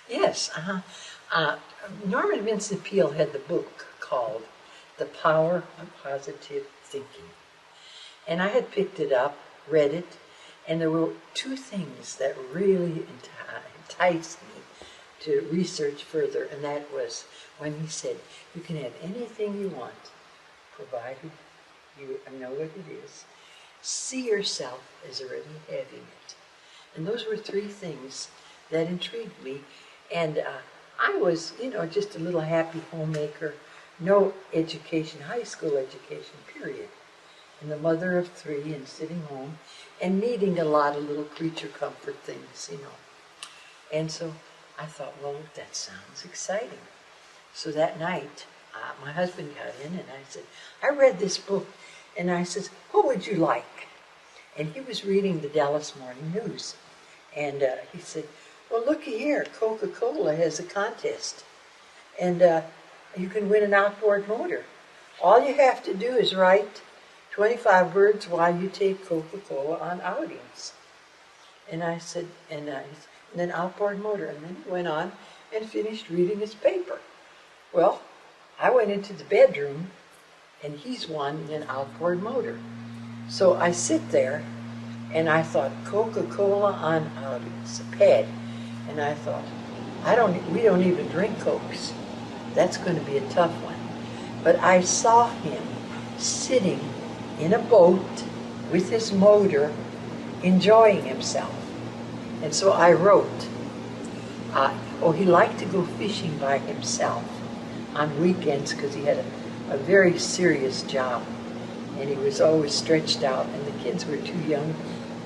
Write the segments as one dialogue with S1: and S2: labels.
S1: Yes. Norman Vincent Peale had the book called The Power of Positive Thinking. And I had picked it up, read it, and there were two things that really enticed me to research further, and that was when he said, you can have anything you want, provided you know what it is. See yourself as already having it. And those were three things that intrigued me. And I was, just a little happy homemaker, no education, high school education, period. And the mother of three and sitting home and needing a lot of little creature comfort things, And so I thought, well, that sounds exciting. So that night, my husband got in and I said, I read this book. And I said, what would you like? And he was reading the Dallas Morning News. And he said, well, looky here, Coca-Cola has a contest. And you can win an outboard motor. All you have to do is write 25 words while you take Coca-Cola on outings. And I said, and then outboard motor. And then he went on and finished reading his paper. Well, I went into the bedroom, and he's won an outboard motor. So I sit there, and I thought, Coca-Cola on outings, a pad. And I thought, we don't even drink Cokes. That's going to be a tough one. But I saw him sitting in a boat with his motor, enjoying himself. And so I wrote, he liked to go fishing by himself on weekends because he had a very serious job. And he was always stretched out, and the kids were too young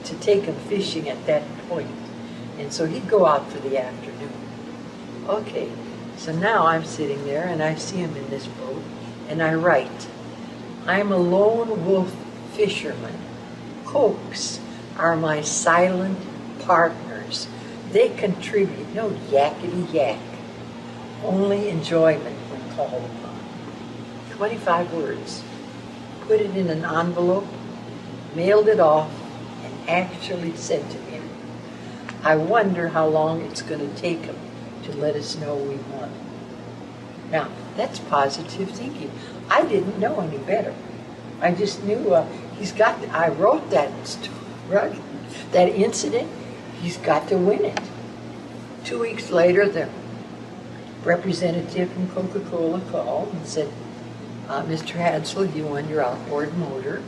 S1: to take him fishing at that point. And so he'd go out for the afternoon. Okay, so now I'm sitting there, and I see him in this boat, and I write, I'm a lone wolf fisherman. Cokes are my silent partners. They contribute, no yakety yak, only enjoyment when called upon. 25 words. Put it in an envelope, mailed it off, and actually said to him, I wonder how long it's going to take him to let us know we won. Now, that's positive thinking. I didn't know any better. I just knew I wrote that incident, he's got to win it. 2 weeks later, the representative from Coca-Cola called and said, Mr. Hadsell, you won your outboard motor.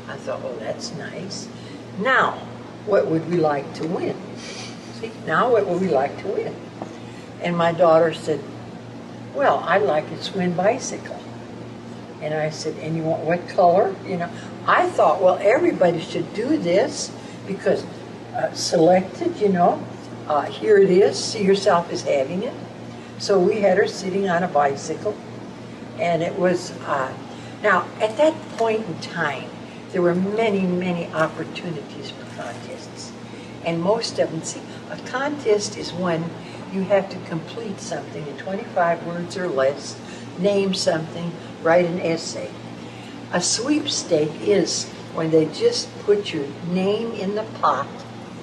S1: I thought, oh, that's nice. Now, what would we like to win? See, now what would we like to win? And my daughter said, well, I'd like a swing bicycle. And I said, and you want what color? I thought, well, everybody should do this because selected, here it is, see yourself as having it. So we had her sitting on a bicycle. And it was, now, at that point in time, there were many, many opportunities for contests. And most of them, see, a contest is when you have to complete something in 25 words or less, name something, write an essay. A sweepstake is when they just put your name in the pot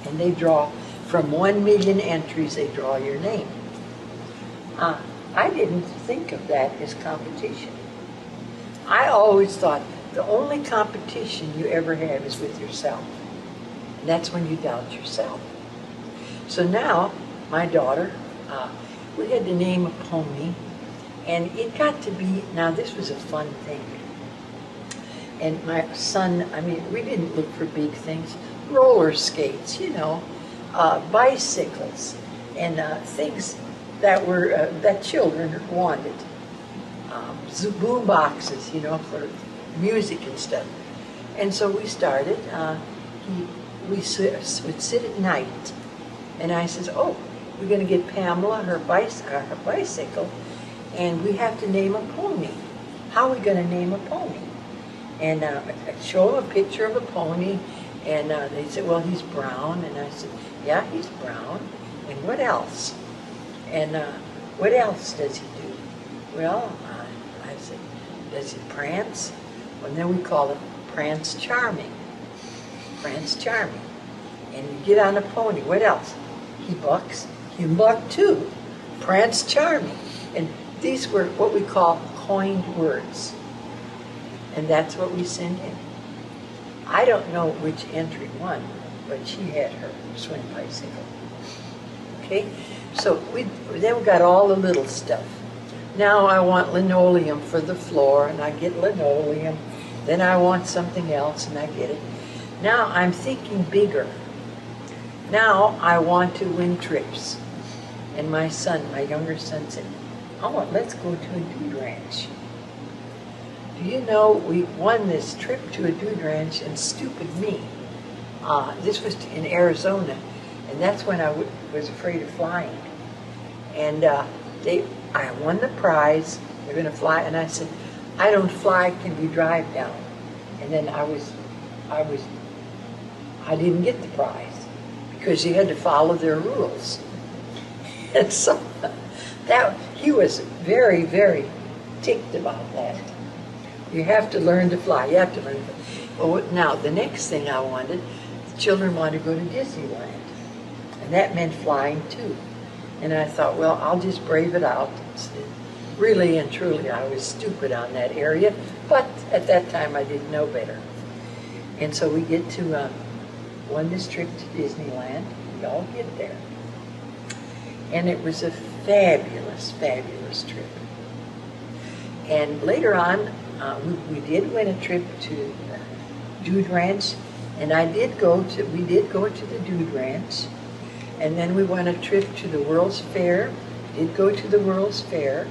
S1: and they draw, from 1 million entries, they draw your name. I didn't think of that as competition. I always thought the only competition you ever have is with yourself. And that's when you doubt yourself. So now, my daughter, we had to name a pony, and it got to be, now this was a fun thing. And my son, we didn't look for big things. Roller skates, bicycles, and things that were that children wanted. Boom boxes, for music and stuff. And so we started. We would sit at night, and I says, "Oh, we're going to get Pamela her bicycle, and we have to name a pony. How are we going to name a pony?" And I show them a picture of a pony, and they said, "Well, he's brown." And I said, "Yeah, he's brown. And what else? And what else does he do?" Well, I said, "Does he prance?" And then we call it Prance Charming. Prance Charming. And you get on a pony. What else? He bucks, Humbug too, Prince Charming. And these were what we call coined words. And that's what we send in. I don't know which entry won, but she had her swing bicycle. Okay, so then we got all the little stuff. Now I want linoleum for the floor, and I get linoleum. Then I want something else, and I get it. Now I'm thinking bigger. Now I want to win trips. And my son, my younger son, said, let's go to a dude ranch. Do you know, we won this trip to a dude ranch, and stupid me, this was in Arizona, and that's when I was afraid of flying. And I won the prize, they're going to fly, and I said, I don't fly, can we drive down? And then I didn't get the prize, because you had to follow their rules. And so, he was very, very ticked about that. You have to learn to fly. You have to learn to fly. Well, now, the next thing I wanted, the children wanted to go to Disneyland. And that meant flying, too. And I thought, well, I'll just brave it out. Really and truly, I was stupid on that area. But at that time, I didn't know better. And so we get to, won this trip to Disneyland. We all get there. And it was a fabulous, fabulous trip. And later on, we did win a trip to Dude Ranch, and we did go to the Dude Ranch, and then we won a trip to the World's Fair. Did go to the World's Fair,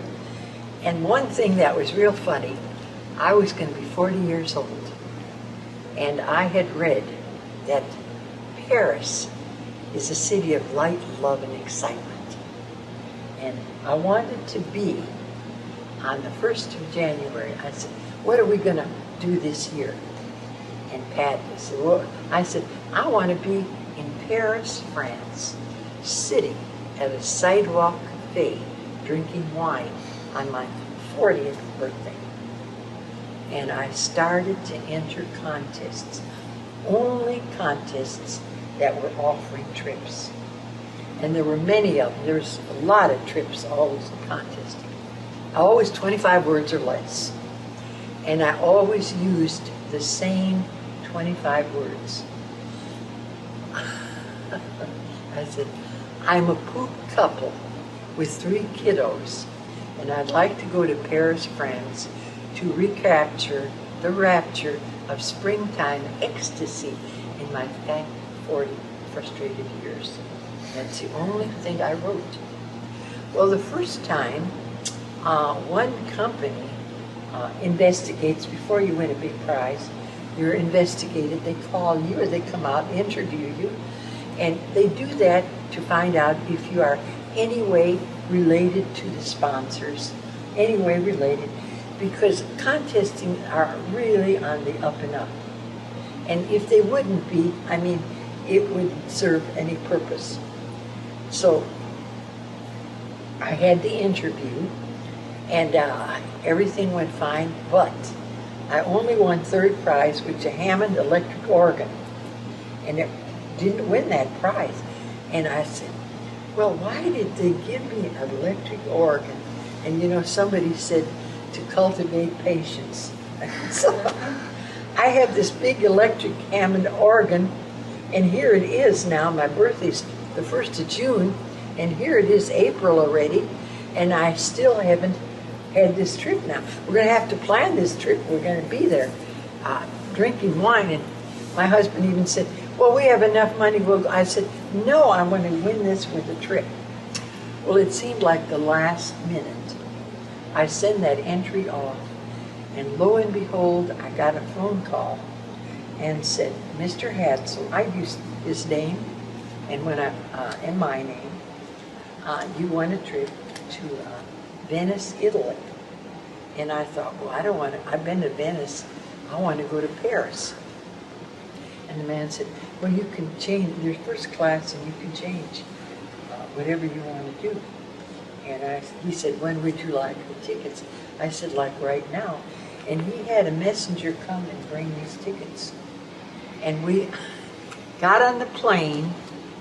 S1: and one thing that was real funny, I was going to be 40 years old, and I had read that Paris is a city of light, love, and excitement, and I wanted to be on the 1st of January. I said, what are we going to do this year? And Pat said, well, I said, I want to be in Paris, France, sitting at a sidewalk cafe, drinking wine on my 40th birthday. And I started to enter contests, only contests that were offering trips. And there were many of them. There's a lot of trips always contesting. Always 25 words or less. And I always used the same 25 words. I said, I'm a poop couple with 3 kiddos, and I'd like to go to Paris, France, to recapture the rapture of springtime ecstasy in my fat 40 frustrated years. That's the only thing I wrote. Well, the first time, one company investigates, before you win a big prize, you're investigated, they call you or they come out, interview you, and they do that to find out if you are any way related to the sponsors, any way related, because contesting are really on the up and up. And if they wouldn't be, I mean, it wouldn't serve any purpose. So I had the interview, and everything went fine, but I only won 3rd prize, which is a Hammond electric organ, and it didn't win that prize. And I said, well, why did they give me an electric organ? And you know, somebody said to cultivate patience. So I have this big electric Hammond organ, and here it is now. My birthday's the 1st of June, and here it is April already, and I still haven't had this trip now. We're going to have to plan this trip. We're going to be there drinking wine, and my husband even said, well, we have enough money. I said, no, I want to win this with a trip. Well, it seemed like the last minute. I send that entry off, and lo and behold, I got a phone call and said, Mr. Hadsell, I used his name and my name, you won a trip to Venice, Italy. And I thought, well, I don't want to, I've been to Venice, I want to go to Paris. And the man said, well, you can change, there's first class and you can change whatever you want to do. And he said, when would you like the tickets? I said, like right now. And he had a messenger come and bring these tickets. And we got on the plane,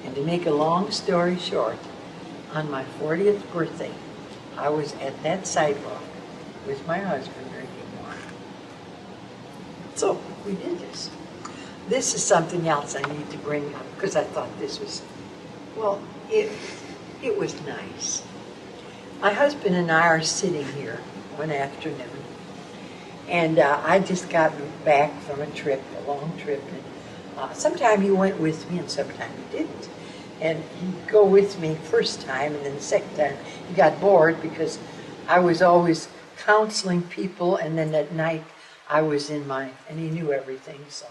S1: and to make a long story short, on my 40th birthday, I was at that sidewalk with my husband drinking wine. So we did this. This is something else I need to bring up because I thought this was, well, it was nice. My husband and I are sitting here one afternoon, and I just got back from a trip, a long trip, and sometime he went with me and sometime he didn't. And he'd go with me first time, and then the second time he got bored because I was always counseling people, and then at night I was in my, and he knew everything, so.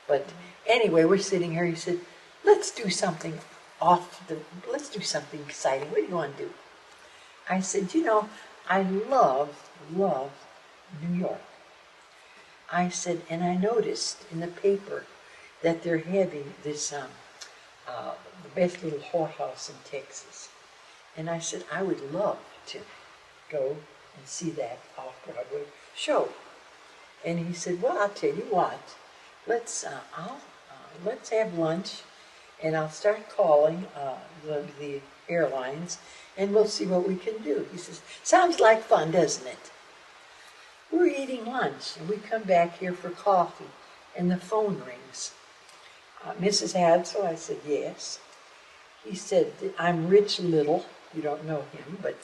S1: But anyway, we're sitting here, he said, let's do something let's do something exciting. What do you want to do? I said, you know, I love New York. I said, and I noticed in the paper that they're having this, the best little whorehouse in Texas. And I said, I would love to go and see that off-Broadway show. And he said, well, I'll tell you what, let's have lunch, and I'll start calling the airlines, and we'll see what we can do. He says, sounds like fun, doesn't it? We're eating lunch, and we come back here for coffee, and the phone rings. Mrs. Hadsell, I said, yes. He said, I'm Rich Little. You don't know him, but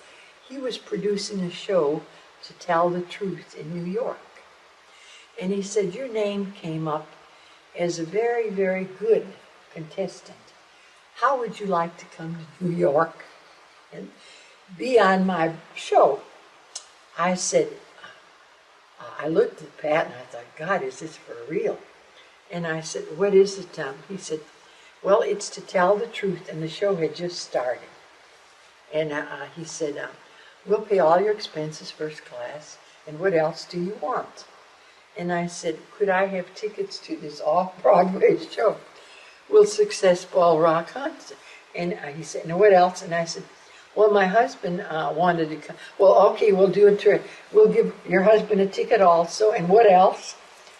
S1: he was producing a show to tell the truth in New York. And he said, your name came up as a very, very good contestant. How would you like to come to New York and be on my show? I said, I looked at Pat and I thought, God, is this for real? And I said, what is it, Tom? He said, well, it's to tell the truth, and the show had just started. And he said, we'll pay all your expenses first class, and what else do you want? And I said, could I have tickets to this off-Broadway show? Will Success Ball Rock Hunt? And he said, and what else? And I said, well, my husband wanted to come. Well, okay, we'll do it. We'll give your husband a ticket also. And what else?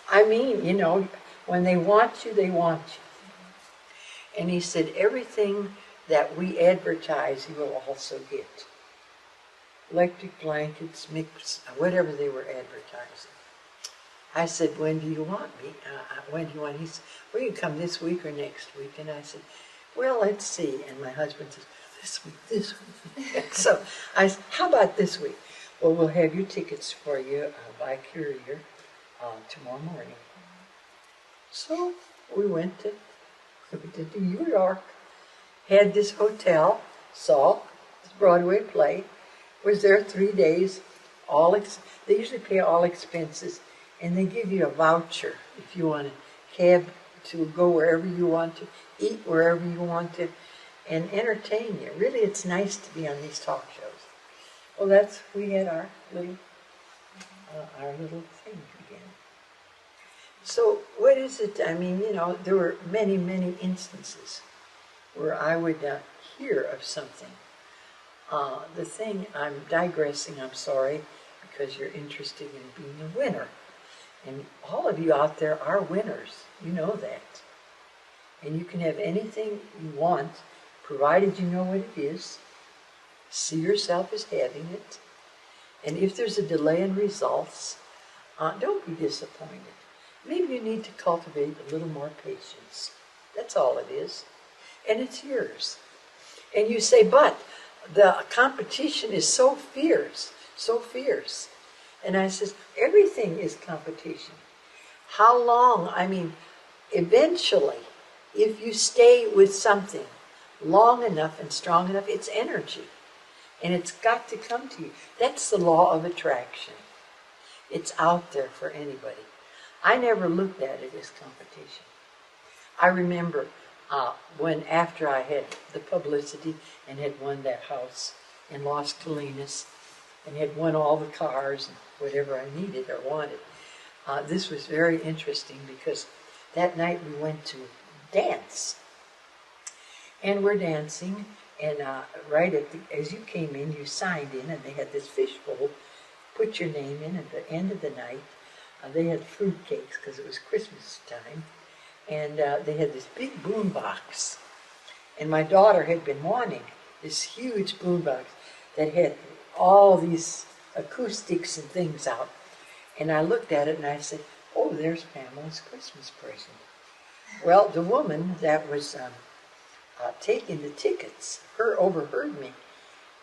S1: I mean, you know, when they want you, they want you. And he said, everything that we advertise, you will also get. Electric blankets, mix, whatever they were advertising. I said, when do you want me? When do you want? He said, well, you can come this week or next week. And I said, well, let's see. And my husband says, this week. So I said, how about this week? Well, we'll have your tickets for you by courier tomorrow morning. So we went to New York, had this hotel, saw this Broadway play, was there 3 days. They usually pay all expenses, and they give you a voucher if you want a cab to go wherever you want to, eat wherever you want to, and entertain you. Really, it's nice to be on these talk shows. Well, we had our little thing again. So what is it? I mean, you know, there were many, many instances where I would hear of something. The thing, I'm digressing, I'm sorry, because you're interested in being a winner. And all of you out there are winners. You know that. And you can have anything you want, provided you know what it is. See yourself as having it. And if there's a delay in results, don't be disappointed. Maybe you need to cultivate a little more patience. That's all it is. And it's yours. And you say, but the competition is so fierce, so fierce. And I says, everything is competition. How long? I mean, eventually, if you stay with something long enough and strong enough, it's energy. And it's got to come to you. That's the law of attraction. It's out there for anybody. I never looked at it as competition. I remember when after I had the publicity and had won that house in Las Colinas and had won all the cars and whatever I needed or wanted, this was very interesting because that night we went to dance. And we're dancing, and right as you came in, you signed in, and they had this fishbowl, put your name in at the end of the night. They had fruit cakes because it was Christmas time, and they had this big boom box. And my daughter had been wanting this huge boombox that had all these acoustics and things out. And I looked at it and I said, oh, there's Pamela's Christmas present. Well, the woman that was taking the tickets, overheard me.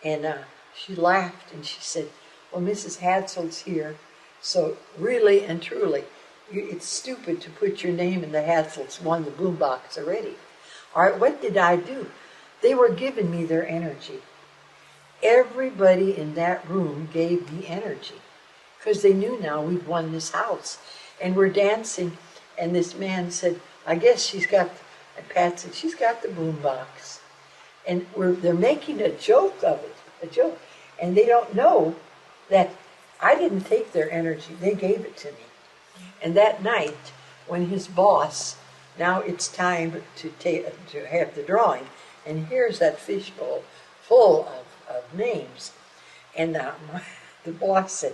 S1: And she laughed and she said, well, Mrs. Hadsell's here. So really and truly, it's stupid to put your name in the Hadsells won the boombox already. All right, what did I do? They were giving me their energy. Everybody in that room gave me energy because they knew now we'd won this house. And we're dancing, and this man said, I guess she's got, and Pat said, she's got the boombox. And they're making a joke of it, a joke. And they don't know that I didn't take their energy, they gave it to me. And that night, when his boss, now it's time to have the drawing, and here's that fishbowl full of names. And the boss said,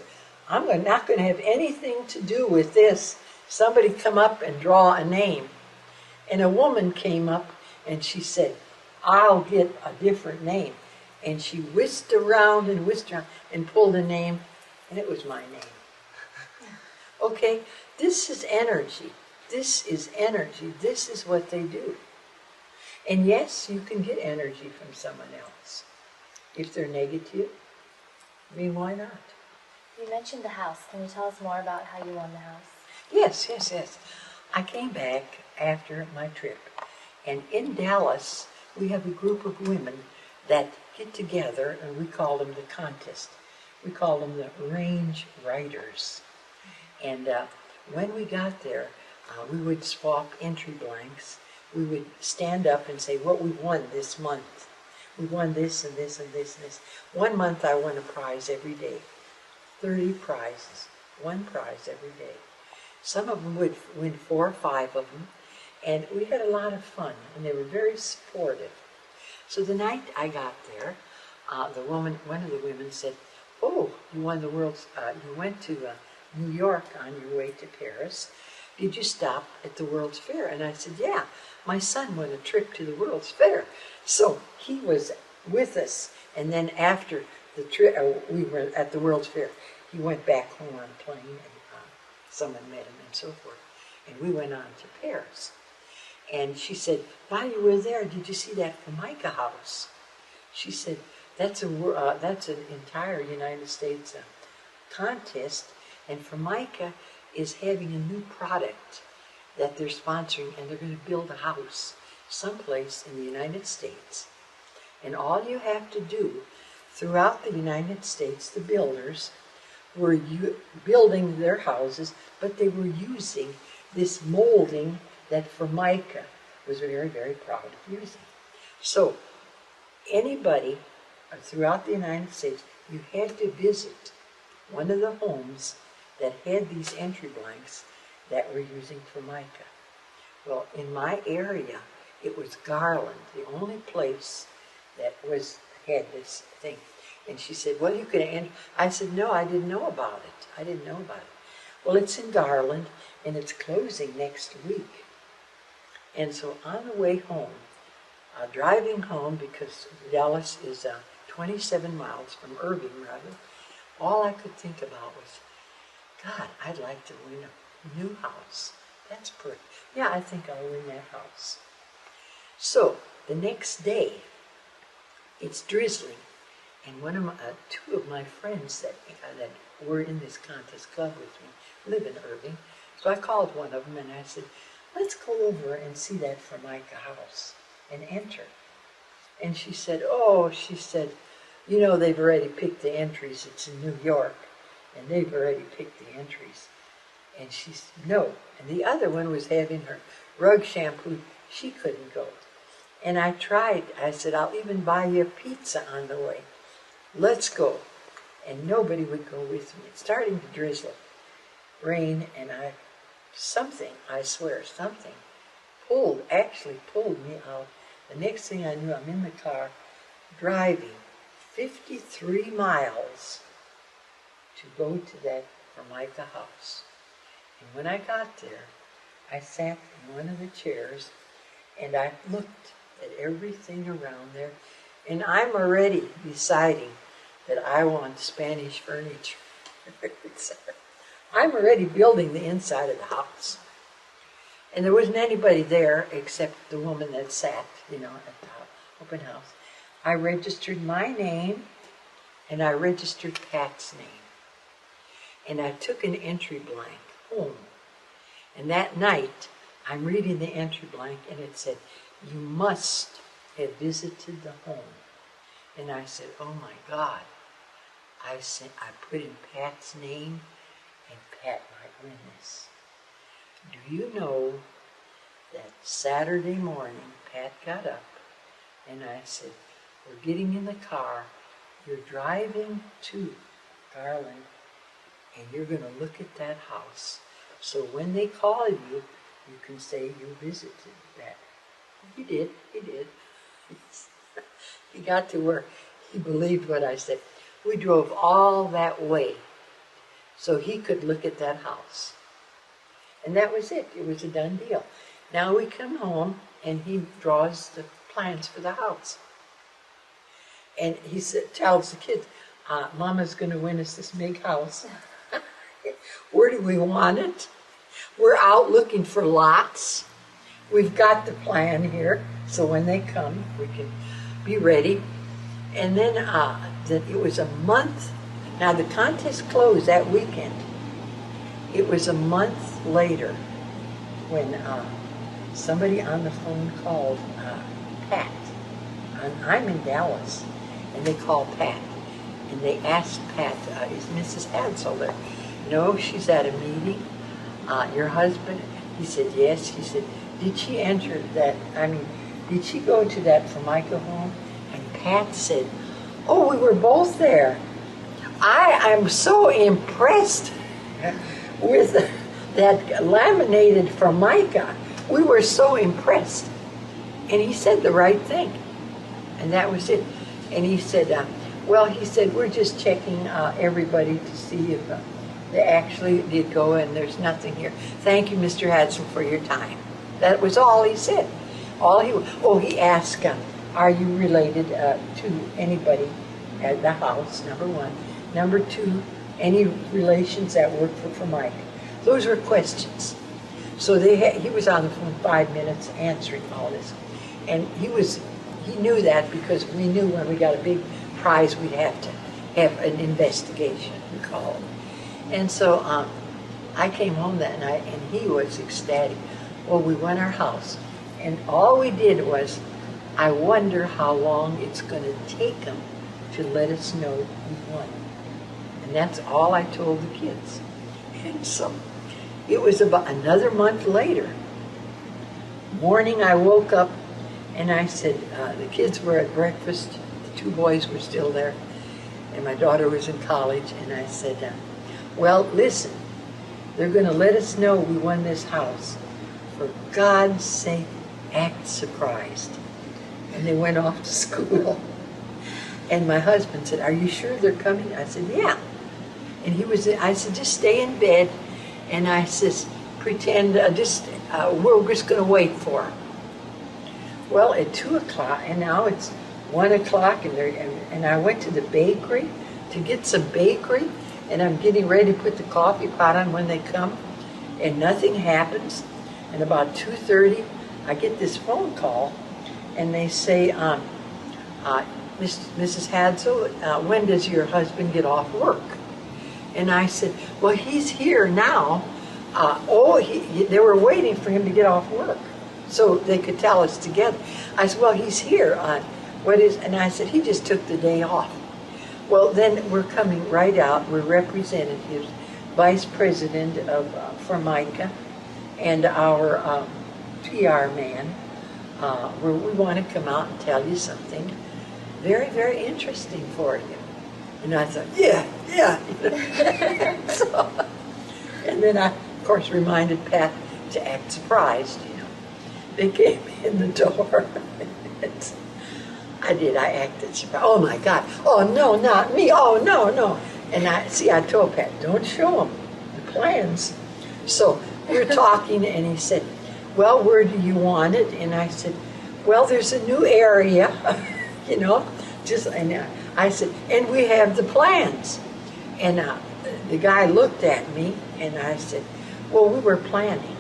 S1: I'm not going to have anything to do with this. Somebody come up and draw a name. And a woman came up and she said, I'll get a different name. And she whisked around and pulled a name, and it was my name. Okay, this is energy. This is energy. This is what they do. And yes, you can get energy from someone else. If they're negative, I mean, why not?
S2: You mentioned the house. Can you tell us more about how you won the house?
S1: Yes. I came back after my trip, and in Dallas, we have a group of women that get together, and we call them the contest. We call them the range riders. And when we got there, we would swap entry blanks. We would stand up and say what we won this month. We won this and this and this and this. 1 month I won a prize every day. 30 prizes. 1 prize every day. Some of them would win 4 or 5 of them. And we had a lot of fun, and they were very supportive. So the night I got there, one of the women said, oh, you won the world's, you went to New York on your way to Paris. Did you stop at the World's Fair? And I said, yeah, my son won a trip to the World's Fair. So he was with us. And then after the trip, we were at the World's Fair, he went back home on a plane, and someone met him and so forth. And we went on to Paris. And she said, while you were there, did you see that Formica house? She said, that's an entire United States contest, and Formica is having a new product that they're sponsoring, and they're going to build a house someplace in the United States. And all you have to do, throughout the United States, the builders were building their houses, but they were using this molding that Formica was very, very proud of using. So anybody throughout the United States, you had to visit one of the homes that had these entry blanks that were using Formica. Well, in my area, it was Garland, the only place that had this thing. And she said, well, you could enter. I said, no, I didn't know about it. I didn't know about it. Well, it's in Garland, and it's closing next week. And so on the way home, driving home, because Dallas is 27 miles from Irving, rather, all I could think about was, God, I'd like to win a new house. That's pretty. Yeah, I think I'll win that house. So the next day, it's drizzling, and two of my friends that were in this contest club with me live in Irving. So I called one of them and I said, let's go over and see that Formica house and enter. And she said, you know, they've already picked the entries. It's in New York, and they've already picked the entries. And she said, no. And the other one was having her rug shampoo. She couldn't go. And I tried. I said, I'll even buy you a pizza on the way. Let's go. And nobody would go with me. It's starting to drizzle, rain, and something actually pulled me out. The next thing I knew, I'm in the car driving 53 miles to go to that Formica house. And when I got there, I sat in one of the chairs and I looked at everything around there, And I'm already deciding that I want Spanish furniture. I'm already building the inside of the house. And there wasn't anybody there except the woman that sat, at the open house. I registered my name, and I registered Pat's name. And I took an entry blank home. And that night, I'm reading the entry blank, and it said, "You must have visited the home." And I said, "Oh my God." I put in Pat's name, and Pat might win this. Do you know that Saturday morning, Pat got up, and I said, "We're getting in the car. You're driving to Garland, and you're going to look at that house. So when they call you, you can say you visited that." He did. He got to where he believed what I said. We drove all that way so he could look at that house. And that was it. It was a done deal. Now we come home, and he draws the plans for the house. And he tells the kids, "Mama's going to win us this big house." Where do we want it? We're out looking for lots. We've got the plan here, so when they come, we can be ready. And then it was a month. Now the contest closed that weekend. It was a month later when somebody on the phone called Pat. I'm in Dallas, and they called Pat. And they asked Pat, "Is Mrs. Hadsell there?" "No, she's at a meeting." "Your husband?" He said, "Yes." He said, "Did she enter that, did she go to that Formica home?" And Pat said, "Oh, we were both there. I'm so impressed with that laminated Formica. We were so impressed." And he said the right thing. And that was it. And he said, we're just checking everybody to see if they actually did go, and there's nothing here. Thank you, Mr. Hadsell, for your time. That was all he said. He asked, "Are you related to anybody at the house?" Number one. Number two, any relations that work for Formica? Those were questions. So he was on the phone 5 minutes answering all this. And he knew that because we knew when we got a big prize we'd have to have an investigation, we call it. And so I came home that night, and he was ecstatic. Well, we won our house, and all we did was, I wonder how long it's going to take them to let us know we won. And that's all I told the kids. And so it was about another month later. Morning, I woke up, and I said, the kids were at breakfast, the 2 boys were still there, and my daughter was in college, and I said, well, listen, they're going to let us know we won this house. For God's sake, act surprised. And they went off to school. And my husband said, "Are you sure they're coming?" I said, "Yeah." And I said, "Just stay in bed." And I said, pretend, we're just going to wait for them. Well, at 2 o'clock, and now it's 1 o'clock, and I went to the bakery to get some bakery, and I'm getting ready to put the coffee pot on when they come, and nothing happens. And about 2:30, I get this phone call, and they say, Mrs. Hadsell, when does your husband get off work? And I said, well, he's here now. They were waiting for him to get off work so they could tell us together. I said, well, he's here. And I said, he just took the day off. Well, then we're coming right out. We're representatives, vice president of Formica, and our PR man. We want to come out and tell you something very, very interesting for you. And I thought, yeah. And then I, of course, reminded Pat to act surprised, They came in the door. I acted surprised. Oh, my God. Oh, no, not me. Oh, no. And I told Pat, don't show him the plans. So we're talking, and he said, well, where do you want it? And I said, well, there's a new area, I said, and we have the plans. And the guy looked at me, and I said, well, we were planning.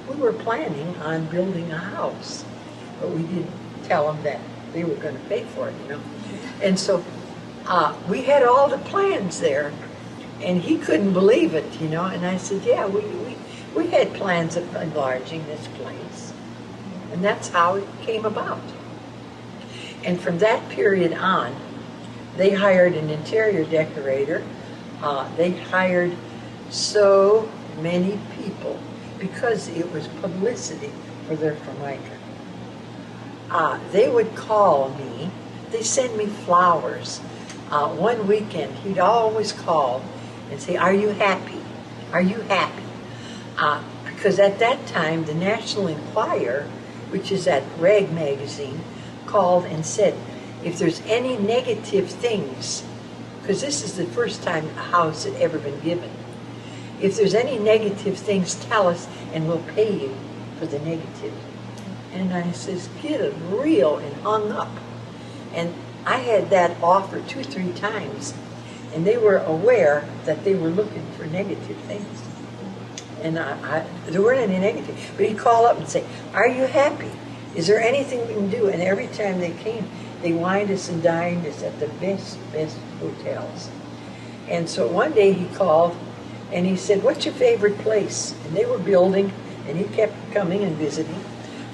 S1: We were planning on building a house, but we didn't tell them that they were going to pay for it, you know. And so we had all the plans there, and he couldn't believe it, you know. And I said, yeah, we had plans of enlarging this place. And that's how it came about. And from that period on, they hired an interior decorator. They hired so many people because it was publicity for their Formica. They would call me. They send me flowers. One weekend, he'd always call and say, are you happy? Are you happy? Because at that time, the National Enquirer, which is that rag magazine, called and said, if there's any negative things, because this is the first time a house had ever been given, if there's any negative things, tell us and we'll pay you for the negative. And I says, get it real, and hung up. And I had that offer 2 or 3 times, and they were aware that they were looking for negative things. And there weren't any negative. But he'd call up and say, are you happy? Is there anything we can do? And every time they came, they wined us and dined us at the best hotels. And so one day he called, and he said, what's your favorite place? And they were building, and he kept coming and visiting,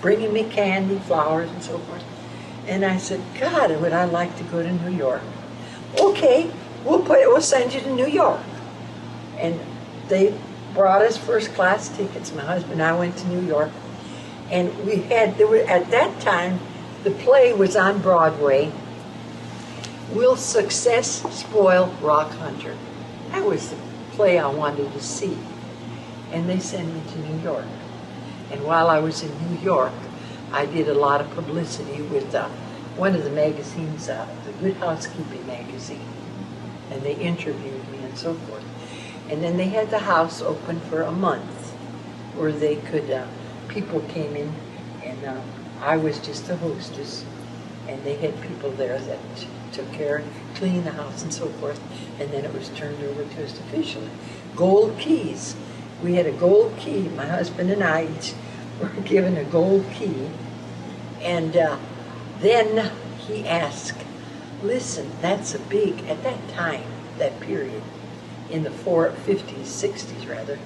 S1: bringing me candy, flowers, and so forth. And I said, God, would I like to go to New York? Okay, we'll send you to New York. And they brought us first class tickets. My husband and I went to New York. And at that time, the play was on Broadway, Will Success Spoil Rock Hunter? That was the play I wanted to see. And they sent me to New York. And while I was in New York, I did a lot of publicity with one of the magazines, the Good Housekeeping magazine. And they interviewed me and so forth. And then they had the house open for a month where they could, people came in, and I was just the hostess. And they had people there that took care, cleaned the house and so forth. And then it was turned over to us officially. Gold keys. We had a gold key. My husband and I each were given a gold key. And then he asked, listen, that's a big, at that time, that period, in the 50s, 60s rather,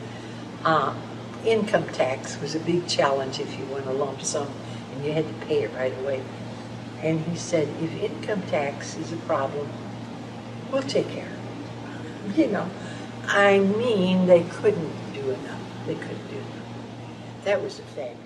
S1: income tax was a big challenge if you won a lump sum and you had to pay it right away. And he said, if income tax is a problem, we'll take care of it. You know, I mean, they couldn't do enough. They couldn't do enough. That was a fabulous.